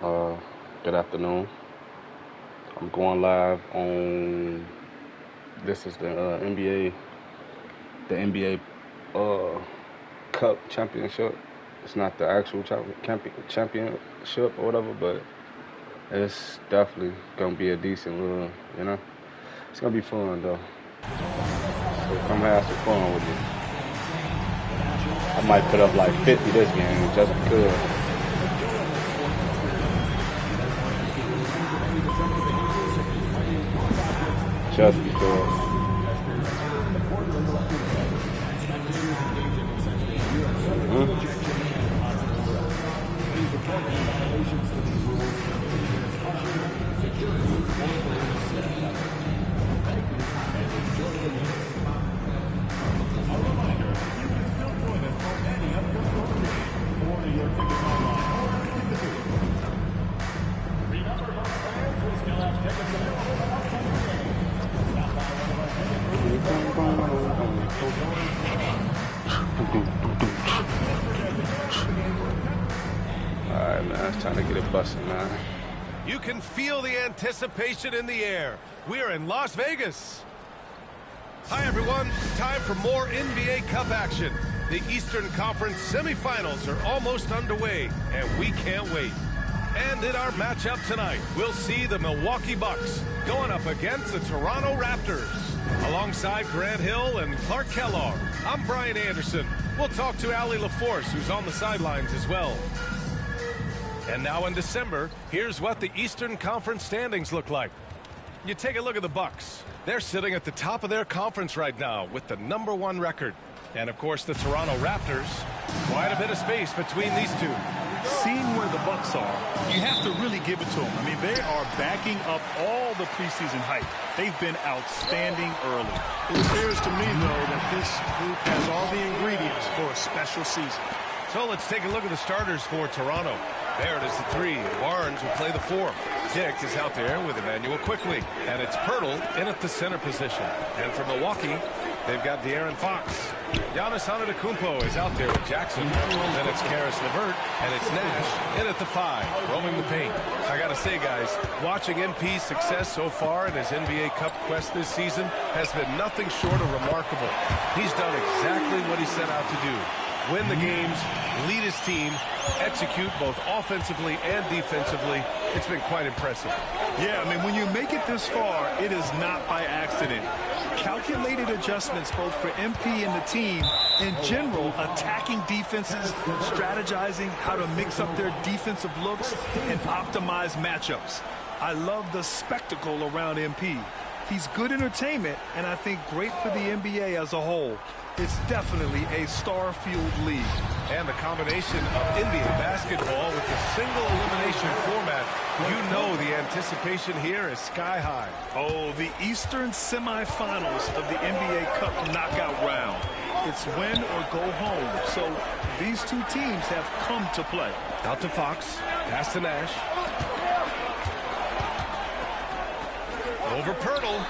Uh, Good afternoon. I'm going live on. This is the NBA Cup championship. It's not the actual championship or whatever, but it's definitely gonna be a decent little. You know, it's gonna be fun though. So come have some fun with me. I might put up like 50 this game just because. Just because. Hmm? Alright, man, it's time to get it busted, man. You can feel the anticipation in the air. We're in Las Vegas. Hi, everyone. Time for more NBA Cup action. The Eastern Conference semifinals are almost underway, and we can't wait. And in our matchup tonight, we'll see the Milwaukee Bucks going up against the Toronto Raptors. Alongside Grant Hill and Clark Kellogg, I'm Brian Anderson. We'll talk to Allie LaForce, who's on the sidelines as well. And now in December, here's what the Eastern Conference standings look like. You take a look at the Bucks. They're sitting at the top of their conference right now with the #1 record. And of course, the Toronto Raptors. Quite a bit of space between these two. Seeing where the Bucks are, you have to really give it to them. I mean, they are backing up all the preseason hype. They've been outstanding early. It appears to me, though, that this group has all the ingredients for a special season. So let's take a look at the starters for Toronto. Barrett is the 3. Barnes will play the 4. Dick is out there with Emmanuel Quickley. And it's Pirtle in at the center position. And for Milwaukee, they've got De'Aaron Fox. Giannis Antetokounmpo is out there with Jackson. Then it's Karis LeVert. And it's Nash in at the 5, roaming the paint. I got to say, guys, watching MP's success so far in his NBA Cup quest this season has been nothing short of remarkable. He's done exactly what he set out to do. Win the games, lead his team, execute both offensively and defensively. It's been quite impressive. Yeah, I mean, when you make it this far, it is not by accident. Calculated adjustments both for MP and the team. In general, attacking defenses, strategizing how to mix up their defensive looks and optimize matchups. I love the spectacle around MP. He's good entertainment, and I think great for the NBA as a whole. It's definitely a star-fueled league. And the combination of NBA basketball with the single elimination format, you know the anticipation here is sky high. Oh, the Eastern semifinals of the NBA Cup knockout round. It's win or go home. So these two teams have come to play. Out to Fox, pass to Nash. Over Pirtle.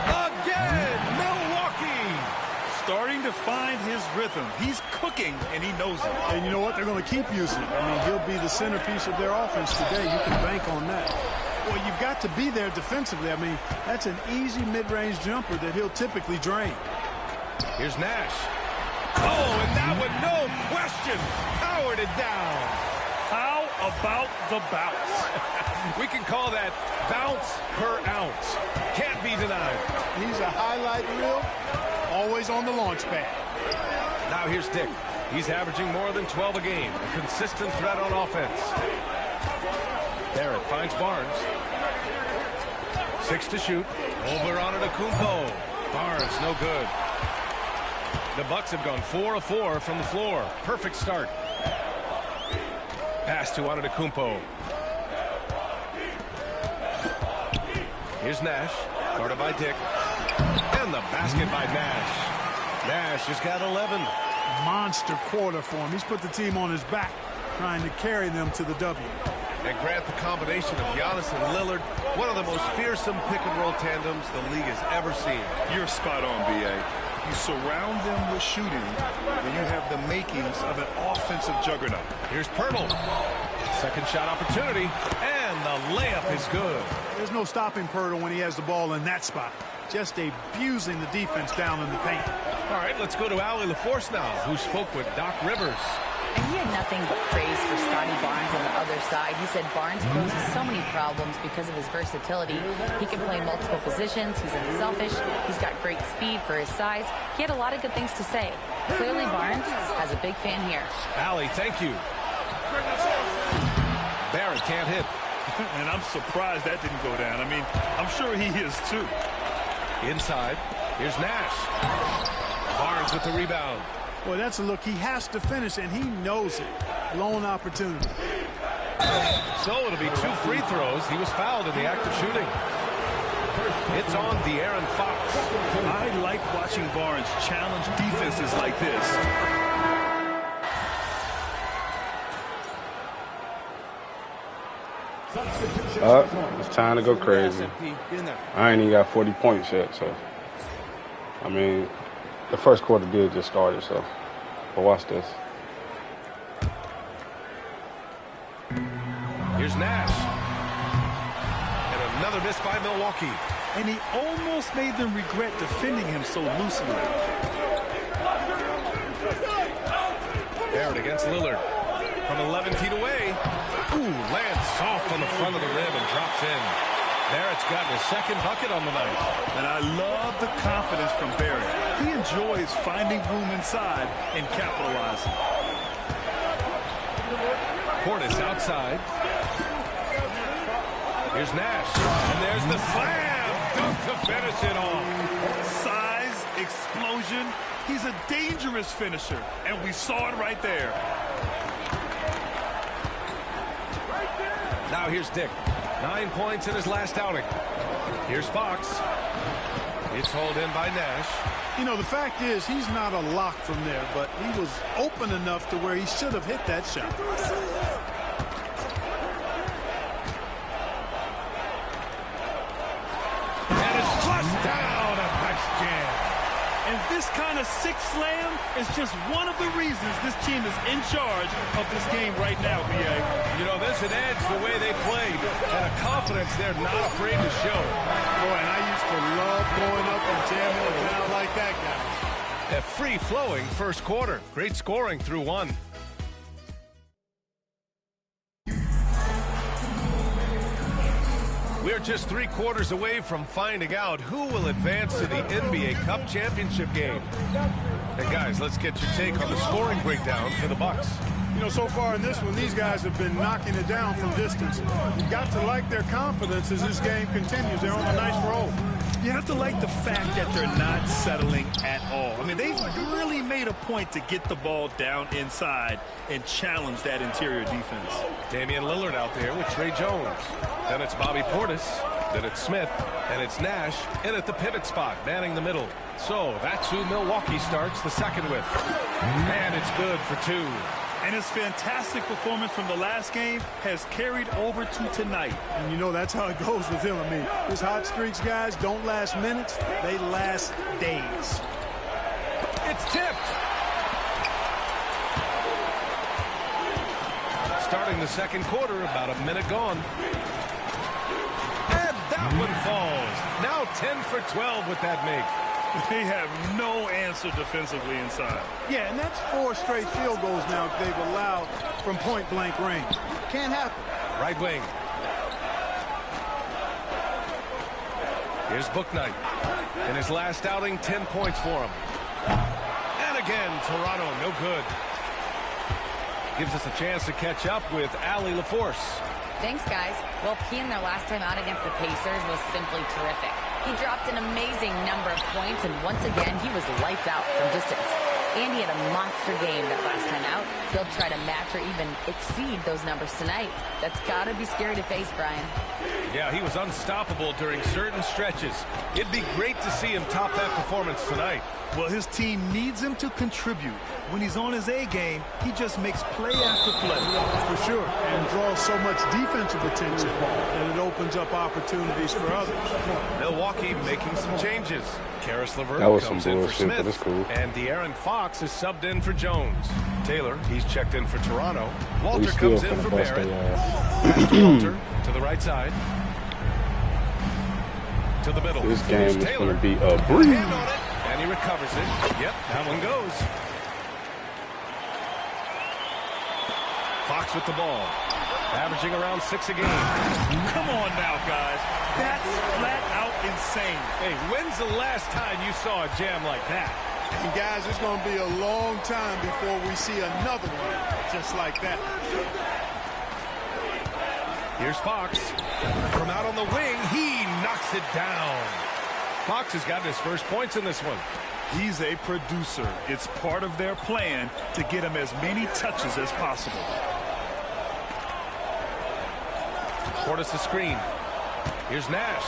Again, Milwaukee. Starting to find his rhythm. He's cooking, and he knows it. And you know what? They're going to keep using it. I mean, he'll be the centerpiece of their offense today. You can bank on that. Well, you've got to be there defensively. I mean, that's an easy mid-range jumper that he'll typically drain. Here's Nash. Oh, and that one, no question, powered it down. How about the bounce? We can call that bounce per ounce. Can't be denied. He's a highlight reel, always on the launch pad. Now here's Dick. He's averaging more than 12 a game. A consistent threat on offense. Barrett finds Barnes. 6 to shoot. Over Antetokounmpo. Barnes, no good. The Bucks have gone 4 of 4 from the floor. Perfect start. Pass to Antetokounmpo. Here's Nash, guarded by Dick. And the basket by Nash. Nash has got 11. Monster quarter for him. He's put the team on his back, trying to carry them to the W. And Grant, the combination of Giannis and Lillard, one of the most fearsome pick-and-roll tandems the league has ever seen. You're spot on, B.A. You surround them with shooting, and you have the makings of an offensive juggernaut. Here's Pirtle. Second shot opportunity, and the layup is good. There's no stopping Poeltl when he has the ball in that spot. Just abusing the defense down in the paint. All right, let's go to Allie LaForce now, who spoke with Doc Rivers. And he had nothing but praise for Scotty Barnes on the other side. He said Barnes poses so many problems because of his versatility. He can play multiple positions. He's unselfish. He's got great speed for his size. He had a lot of good things to say. Clearly, Barnes has a big fan here. Allie, thank you. Barrett can't hit. And I'm surprised that didn't go down. I mean, I'm sure he is too. Inside, here's Nash. Barnes with the rebound. Boy, that's a look he has to finish, and he knows it. Lone opportunity. So it'll be 2 free throws. He was fouled in the act of shooting. It's on De'Aaron Fox. I like watching Barnes challenge defenses like this. It's time to go crazy. I ain't even got 40 points yet, so I mean, the first quarter did just started, so but watch this. Here's Nash. And another miss by Milwaukee. And he almost made them regret defending him so loosely. Barrett against Lillard. From 11 feet away. Ooh, lands soft on the front of the rim and drops in. Barrett's gotten his second bucket on the night. And I love the confidence from Barrett. He enjoys finding room inside and capitalizing. Portis outside. Here's Nash. And there's the slam. Dunk to finish it off. Size, explosion. He's a dangerous finisher. And we saw it right there. Now here's Dick. 9 points in his last outing. Here's Fox. It's hauled in by Nash. You know, the fact is he's not a lock from there, but he was open enough to where he should have hit that shot. And it's flushed down. A nice jam. And this kind of sick slam is just one of the reasons this team is in charge of this game right now, B.A. You know, there's an edge the way they played and a confidence they're not afraid to show. Boy, and I used to love going up and jamming it down like that guy. A free-flowing first quarter. Great scoring through one. We're just 3 quarters away from finding out who will advance to the NBA Cup Championship game. And guys, let's get your take on the scoring breakdown for the Bucks. You know, so far in this one, these guys have been knocking it down from distance. You've got to like their confidence as this game continues. They're on a nice roll. You have to like the fact that they're not settling at all. I mean, they've really made a point to get the ball down inside and challenge that interior defense. Damian Lillard out there with Trey Jones. Then it's Bobby Portis. Then it's Smith. And it's Nash in at the pivot spot, manning the middle. So that's who Milwaukee starts the second with. And it's good for 2. And his fantastic performance from the last game has carried over to tonight. And you know that's how it goes with him. I mean, his hot streaks, guys, don't last minutes. They last days. It's tipped. Starting the second quarter, about a minute gone. And that one falls. Now 10 for 12 with that make. They have no answer defensively inside. Yeah, and that's 4 straight field goals now they've allowed from point-blank range. Can't happen. Right wing. Here's Bouknight. In his last outing, 10 points for him. And again, Toronto, no good. Gives us a chance to catch up with Allie LaForce. Thanks, guys. Well, P in their last time out against the Pacers was simply terrific. He dropped an amazing number of points, and once again, he was lights out from distance. And he had a monster game that last time out. He'll try to match or even exceed those numbers tonight. That's got to be scary to face, Brian. Yeah, he was unstoppable during certain stretches. It'd be great to see him top that performance tonight. Well, his team needs him to contribute. When he's on his A game, he just makes play after play. For sure, and draws so much defensive attention that it opens up opportunities for others. Milwaukee making some changes. Karis LeVert That was comes some in for bullshit, but Smith, it's cool. and De'Aaron Fox Fox is subbed in for Jones. Taylor, he's checked in for Toronto. Walter still comes in finna for bust Barrett. their ass. Walter to the right side. To the middle. This game Here's is Taylor. going to be a breeze. Hand on it, and he recovers it. Yep, that one goes. Fox with the ball. Averaging around 6 a game. Come on now, guys. That's flat out insane. Hey, when's the last time you saw a jam like that? And guys, it's going to be a long time before we see another one just like that. Here's Fox. From out on the wing, he knocks it down. Fox has gotten his first points in this one. He's a producer. It's part of their plan to get him as many touches as possible. Portis the screen. Here's Nash.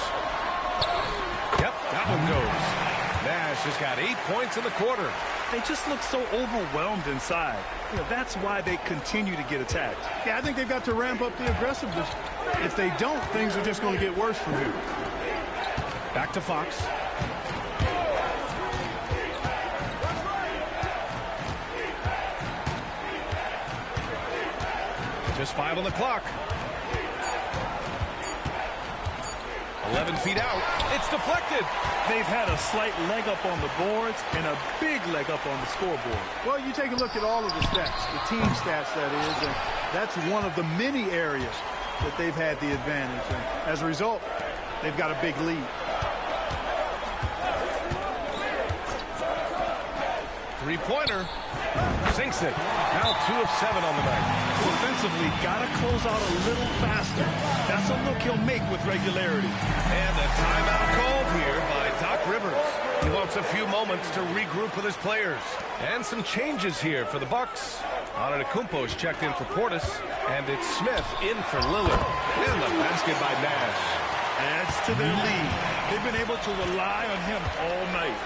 Yep, that one goes. Nash has got 8 points in the quarter. They just look so overwhelmed inside. You know, that's why they continue to get attacked. Yeah, I think they've got to ramp up the aggressiveness. If they don't, things are just going to get worse from here. Back to Fox. Just 5 on the clock. 11 feet out. It's deflected. They've had a slight leg up on the boards and a big leg up on the scoreboard. Well, you take a look at all of the stats, the team stats, that is, and that's one of the many areas that they've had the advantage. And as a result, they've got a big lead. Three-pointer. Sinks it. Now 2 of 7 on the night. Defensively, got to close out a little faster. That's a look he'll make with regularity. And a timeout called here by Doc Rivers. He wants a few moments to regroup with his players. And some changes here for the Bucks. Antetokounmpo is checked in for Portis, and it's Smith in for Lillard. And the basket by Nash. Adds to their lead. They've been able to rely on him all night.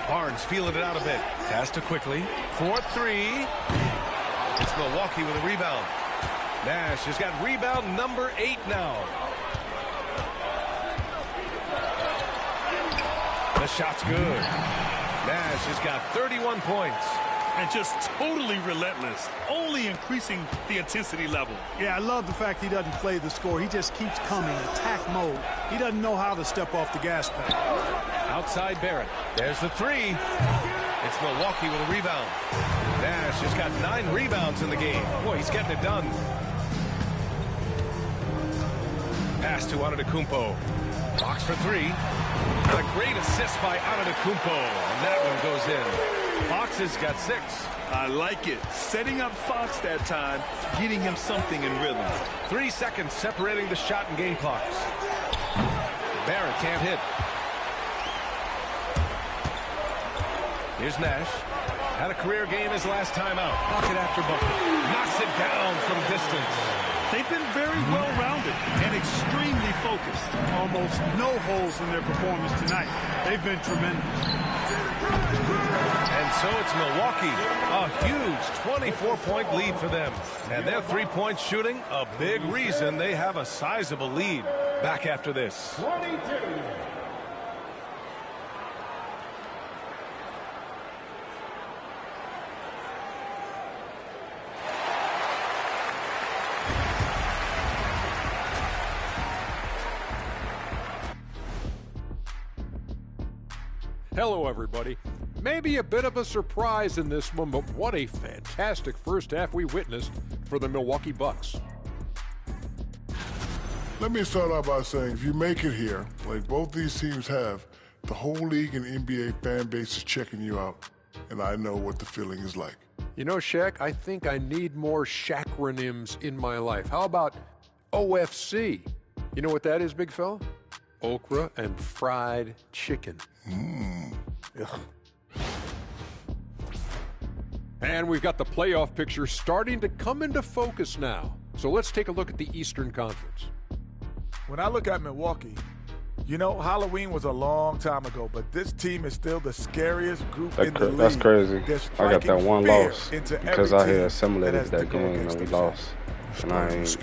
Barnes feeling it out a bit. Pass to quickly. 4-3. It's Milwaukee with a rebound. Nash has got rebound number 8 now. The shot's good. Nash has got 31 points. And just totally relentless, only increasing the intensity level. Yeah, I love the fact he doesn't play the score. He just keeps coming, attack mode. He doesn't know how to step off the gas pedal. Outside Barrett. There's the 3. It's Milwaukee with a rebound. Nash has got 9 rebounds in the game. Boy, he's getting it done. Pass to Antetokounmpo. Box for 3. And a great assist by Antetokounmpo. And that one goes in. Fox has got 6. I like it. Setting up Fox that time, getting him something in rhythm. 3 seconds separating the shot and game clocks. Barrett can't hit. Here's Nash. Had a career game his last time out. Bucket after bucket. Knocks it down from distance. They've been very well-rounded and extremely focused. Almost no holes in their performance tonight. They've been tremendous. And so it's Milwaukee. A huge 24-point lead for them. And their three-point shooting, a big reason they have a sizable lead. Back after this. 22. Hello, everybody. Maybe a bit of a surprise in this one, but what a fantastic first half we witnessed for the Milwaukee Bucks. Let me start out by saying, if you make it here, like both these teams have, the whole league and NBA fan base is checking you out, and I know what the feeling is like. You know, Shaq, I think I need more Shaqronyms in my life. How about OFC? You know what that is, big fella? Okra and fried chicken. Ugh. And we've got the playoff picture starting to come into focus now. So let's take a look at the Eastern Conference. When I look at Milwaukee, you know, Halloween was a long time ago, but this team is still the scariest group in the league. That's crazy. I got that one loss because I had assimilated that game and we lost. And I ain't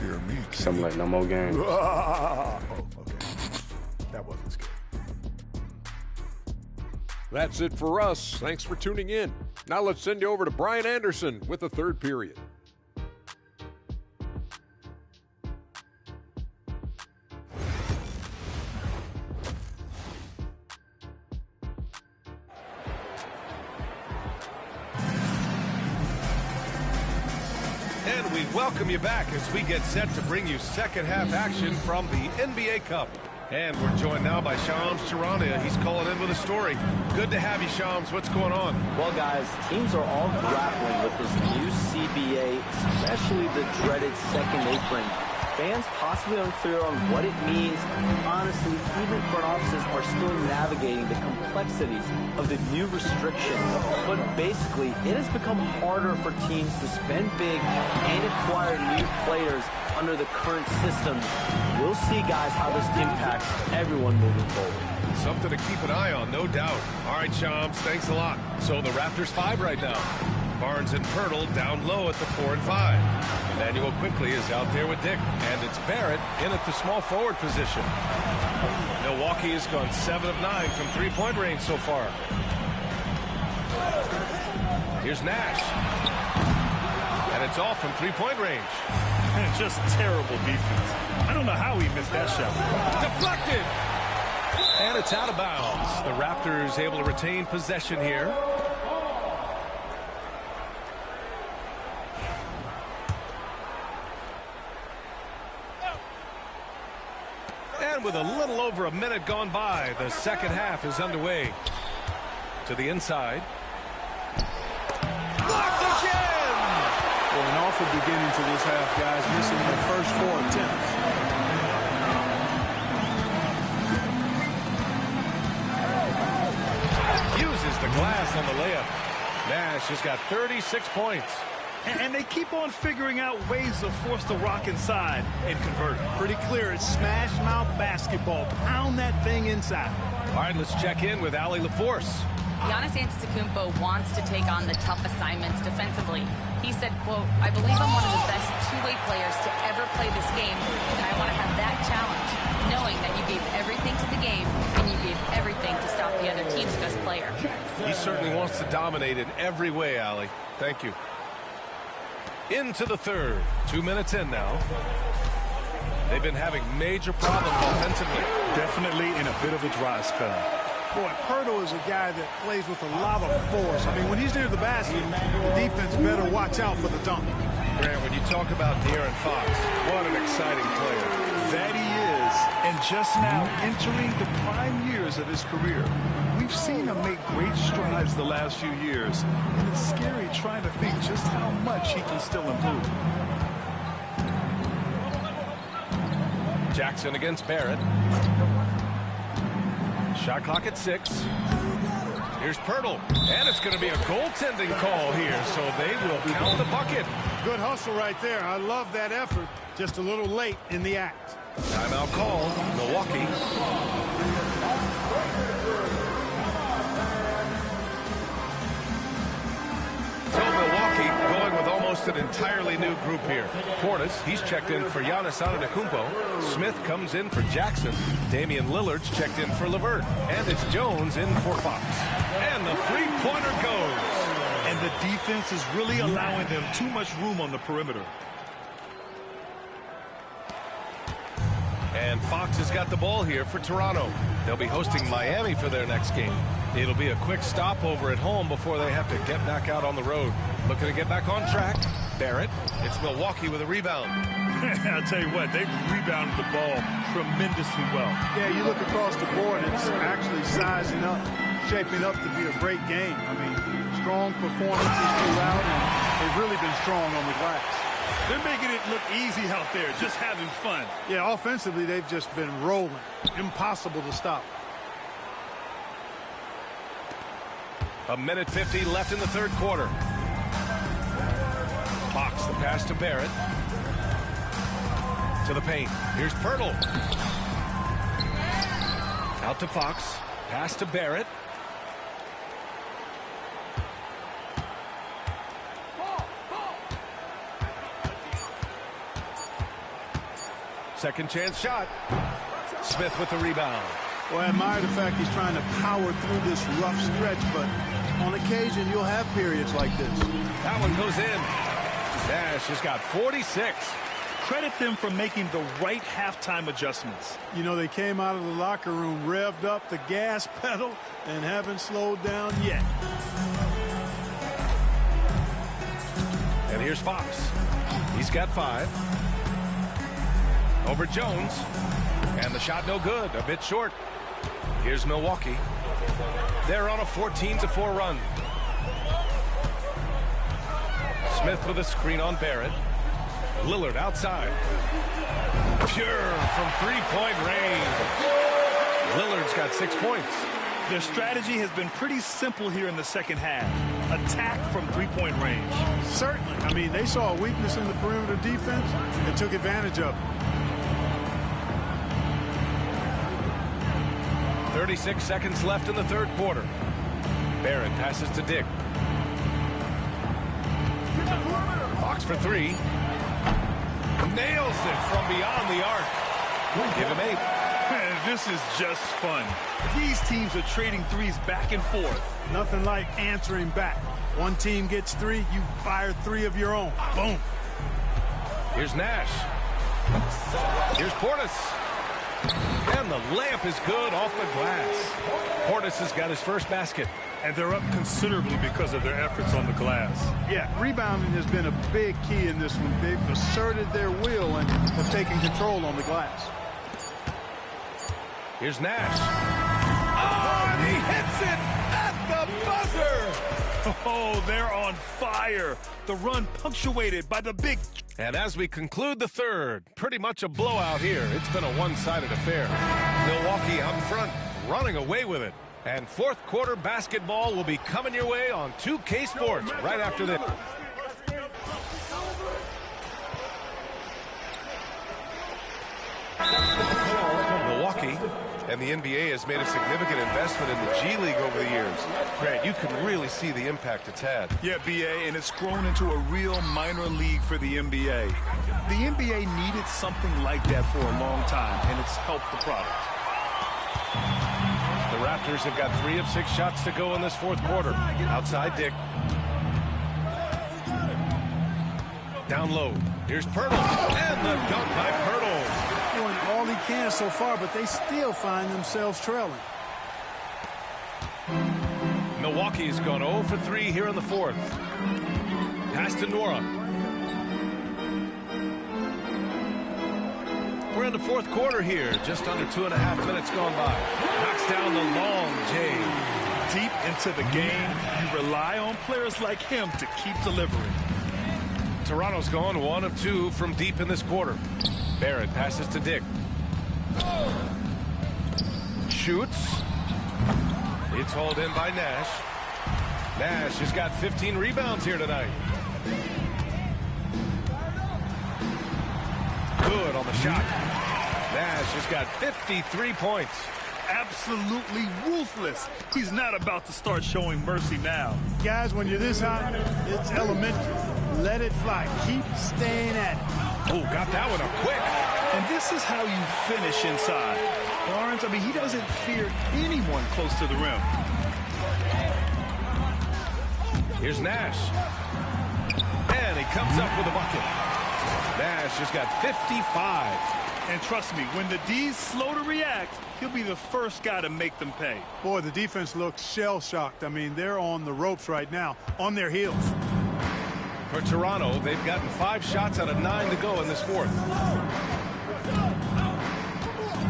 assimilate no more games. Oh, okay. That wasn't scary. That's it for us. Thanks for tuning in. Now let's send you over to Brian Anderson with the third period. And we welcome you back as we get set to bring you second half action from the NBA Cup. And we're joined now by Shams Charania. He's calling in with a story. Good to have you, Shams. What's going on? Well, guys, teams are all grappling with this new CBA, especially the dreaded second apron. Fans possibly unclear on what it means. Honestly, even front offices are still navigating the complexities of the new restrictions. But basically, it has become harder for teams to spend big and acquire new players under the current system. We'll see, guys, how this impacts everyone moving forward. Something to keep an eye on, no doubt. All right, Shams, thanks a lot. So the Raptors 5 right now. Barnes and Pirtle down low at the 4 and 5. Emmanuel quickly is out there with Dick, and it's Barrett in at the small forward position. Milwaukee has gone 7 of 9 from three-point range so far. Here's Nash. And it's off from three-point range. And just terrible defense. I don't know how he missed that shot. Deflected. And it's out of bounds. The Raptors able to retain possession here. And with a little over a minute gone by, the second half is underway. To the inside. Blocked again! Well, an awful beginning to this half, guys, missing their first 4 attempts. Uses the glass on the layup. Nash has got 36 points. And they keep on figuring out ways to force the rock inside and convert it. Pretty clear. It's smash mouth basketball. Pound that thing inside. All right, let's check in with Allie LaForce. Giannis Antetokounmpo wants to take on the tough assignments defensively. He said, quote, "I believe I'm one of the best two-way players to ever play this game, and I want to have that challenge, knowing that you gave everything to the game and you gave everything to stop the other team's best player." He certainly wants to dominate in every way, Allie. Thank you. Into the third. 2 minutes in now. They've been having major problems offensively. Definitely in a bit of a dry spell. Boy, Pirtle is a guy that plays with a lot of force. I mean, when he's near the basket, the defense better watch out for the dunk. Grant, when you talk about De'Aaron Fox, what an exciting player. That he is, and just now entering the prime years of his career. We've seen him make great strides the last few years, and it's scary trying to think just how much he can still improve. Jackson against Barrett. Shot clock at 6. Here's Pirtle, and it's going to be a goaltending call here, so they will count the bucket. Good hustle right there. I love that effort. Just a little late in the act. Timeout called, Milwaukee. So Milwaukee going with almost an entirely new group here. Portis, he's checked in for Giannis Antetokounmpo. Smith comes in for Jackson. Damian Lillard's checked in for LeVert. And it's Jones in for Fox. And the three-pointer goes. And the defense is really allowing them too much room on the perimeter. And Fox has got the ball here for Toronto. They'll be hosting Miami for their next game. It'll be a quick stopover at home before they have to get back out on the road. Looking to get back on track. Barrett. It's Milwaukee with a rebound. I'll tell you what, they've rebounded the ball tremendously well. Yeah, you look across the board, it's actually sizing up, shaping up to be a great game. I mean, strong performances throughout, and they've really been strong on the glass. They're making it look easy out there, just having fun. Yeah, offensively, they've just been rolling. Impossible to stop. A minute 50 left in the third quarter. Fox, the pass to Barrett. To the paint. Here's Pirtle. Out to Fox. Pass to Barrett. Second chance shot. Smith with the rebound. Well, I admire the fact he's trying to power through this rough stretch, but on occasion you'll have periods like this. That one goes in. Nash has got 46. Credit them for making the right halftime adjustments. You know, they came out of the locker room, revved up the gas pedal, and haven't slowed down yet. And here's Fox. He's got 5. Over Jones. And the shot no good, a bit short. Here's Milwaukee. They're on a 14-4 run. Smith with a screen on Barrett. Lillard outside. Pure from three-point range. Lillard's got 6 points. Their strategy has been pretty simple here in the second half. Attack from three-point range. Certainly. I mean, they saw a weakness in the perimeter defense and took advantage of it. 36 seconds left in the third quarter. Barrett passes to Dick. Fox for 3. Nails it from beyond the arc. Give him 8. This is just fun. These teams are trading threes back and forth. Nothing like answering back. One team gets 3, you fire 3 of your own. Boom. Here's Nash. Here's Portis. And the layup is good off the glass. Portis has got his first basket. And they're up considerably because of their efforts on the glass. Yeah, rebounding has been a big key in this one. They've asserted their will and have taken control on the glass. Here's Nash. Oh, and he hits it at the buzzer. Oh, they're on fire. The run punctuated by the big... And as we conclude the third, pretty much a blowout here. It's been a one-sided affair. Milwaukee out in front, running away with it. And fourth quarter basketball will be coming your way on 2K Sports right after this. Milwaukee and the NBA has made a significant investment in the G League over the years. Grant, you can really see the impact it's had. Yeah, BA, and it's grown into a real minor league for the NBA. The NBA needed something like that for a long time, and it's helped the product. The Raptors have got 3 of 6 shots to go in this fourth quarter. Outside Dick. Down low. Here's Pirtle. And the dunk by Pirtle. Doing all he can so far, but they still find themselves trailing. Milwaukee's gone 0 for 3 here in the fourth. Pass to Nora. We're in the fourth quarter here. Just under 2.5 minutes gone by. Knocks down the long J. Deep into the game, you rely on players like him to keep delivering. Toronto's gone 1 of 2 from deep in this quarter. Barrett passes to Dick. Shoots. It's hauled in by Nash. Nash has got 15 rebounds here tonight. Good on the shot. Nash has got 53 points. Absolutely ruthless. He's not about to start showing mercy now. Guys, when you're this hot, it's elementary. Let it fly. Keep staying at it. Oh, got that one up quick. And this is how you finish inside. Barnes, I mean, he doesn't fear anyone close to the rim. Here's Nash. And he comes up with a bucket. Nash has got 55. And trust me, when the D's slow to react, he'll be the first guy to make them pay. Boy, the defense looks shell-shocked. I mean, they're on the ropes right now, on their heels. For Toronto, they've gotten 5 shots out of 9 to go in this fourth.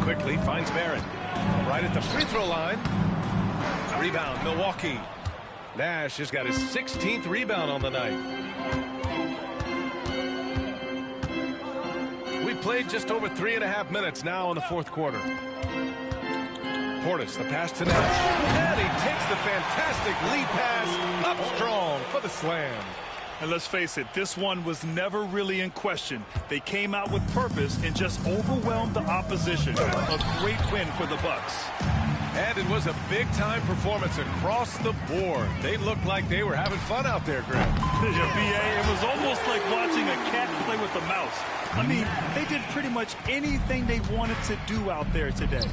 Quickly finds Barrett. Right at the free throw line. Rebound, Milwaukee. Nash has got his 16th rebound on the night. We played just over 3.5 minutes now in the fourth quarter. Portis, the pass to Nash. And he takes the fantastic lead pass up strong for the slam. And let's face it, this one was never really in question. They came out with purpose and just overwhelmed the opposition. A great win for the Bucks. And it was a big-time performance across the board. They looked like they were having fun out there, Greg. Yeah, BA, it was almost like watching a cat play with a mouse. I mean, they did pretty much anything they wanted to do out there today.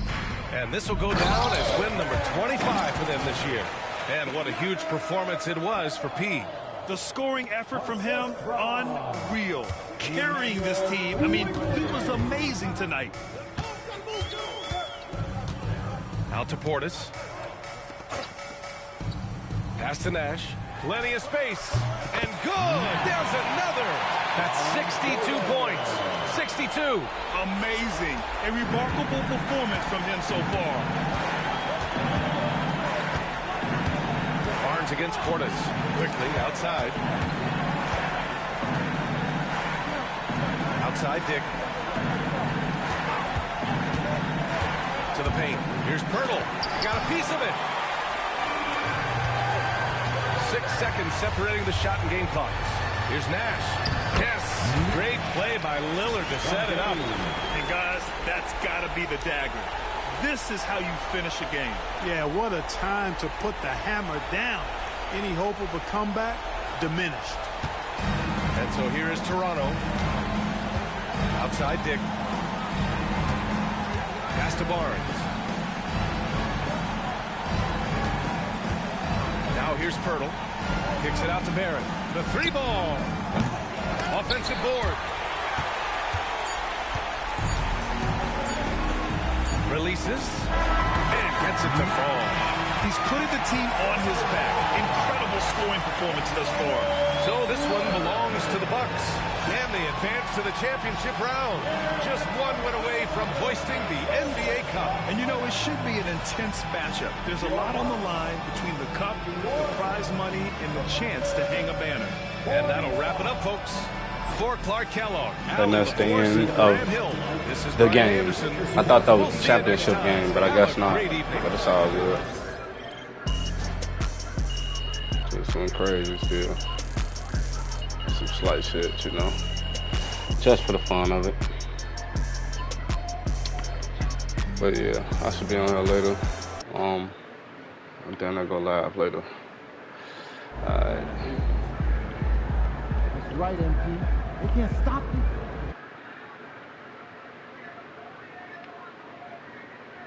And this will go down as win number 25 for them this year. And what a huge performance it was for P. The scoring effort from him, unreal. Carrying this team. I mean, he was amazing tonight. Out to Portis. Pass to Nash. Plenty of space. And good. There's another. That's 62 points. 62. Amazing. A remarkable performance from him so far. Barnes against Portis. Quickly outside. Outside Dick. To the paint. Here's Pirtle. Got a piece of it. 6 seconds separating the shot and game clocks. Here's Nash. Yes. Great play by Lillard to set it up. And guys, that's got to be the dagger. This is how you finish a game. Yeah, what a time to put the hammer down. Any hope of a comeback? Diminished. And so here is Toronto. Outside Dick. Pass to Barnes. Now here's Pirtle. Kicks it out to Barrett. The 3-ball. Offensive board. Releases. And gets it to fall. He's putting the team on his back. Incredible scoring performance thus far. So this one belongs to the Bucks. And they advance to the championship round. Just one win away from hoisting the NBA Cup. And you know, it should be an intense matchup. There's a lot on the line between the cup, the prize money, and the chance to hang a banner. And that'll wrap it up, folks. For Clark Kellogg. And that's the end of the game. I thought that was the championship game, but I guess not. But it's all good. Just went crazy still. Some slight shit, you know. Just for the fun of it. But yeah, I should be on here later. And then I go live later. Alright. That's right, MP. They can't stop you.